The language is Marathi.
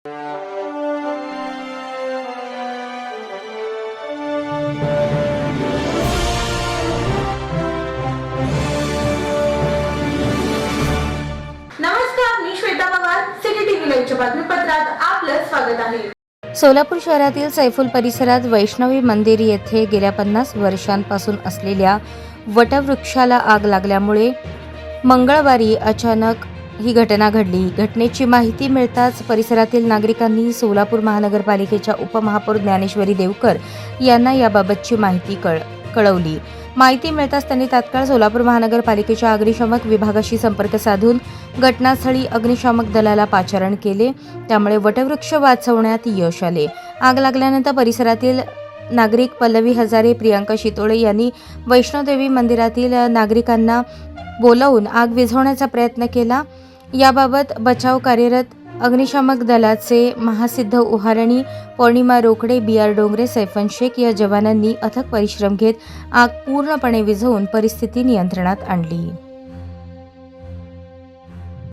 नमस्कार, मी श्वेता पवार. सिटी टीव्ही लाईव्हच्या बातमीपत्रात आपलं स्वागत आहे. सोलापूर शहरातील सैफुल परिसरात वैष्णवी मंदिर येथे गेल्या 50 वर्षांपासून असलेल्या वटवृक्षाला आग लागल्यामुळे मंगळवारी अचानक ही घटना घडली. घटनेची माहिती मिळताच परिसरातील नागरिकांनी सोलापूर महानगरपालिकेच्या उपमहापौर ज्ञानेश्वरी देवकर यांना याबाबतची माहिती कळवली. माहिती मिळताच त्यांनी तात्काळ सोलापूर महानगरपालिकेच्या अग्निशमक विभागाशी संपर्क साधून घटनास्थळी अग्निशामक दलाला पाचारण केले. त्यामुळे वटवृक्ष वाचवण्यात यश आले. आग लागल्यानंतर परिसरातील नागरिक पल्लवी हजारे, प्रियांका शितोळे यांनी वैष्णोदेवी मंदिरातील नागरिकांना बोलावून आग विझवण्याचा प्रयत्न केला. याबाबत बचाव कार्यरत अग्निशामक दलाचे महासिद्ध उहारणी, पौर्णिमा रोकडे, BR डोंगरे, सैफन शेख या जवानांनी अथक परिश्रम घेत आग पूर्णपणे विझवून परिस्थिती नियंत्रणात आणली.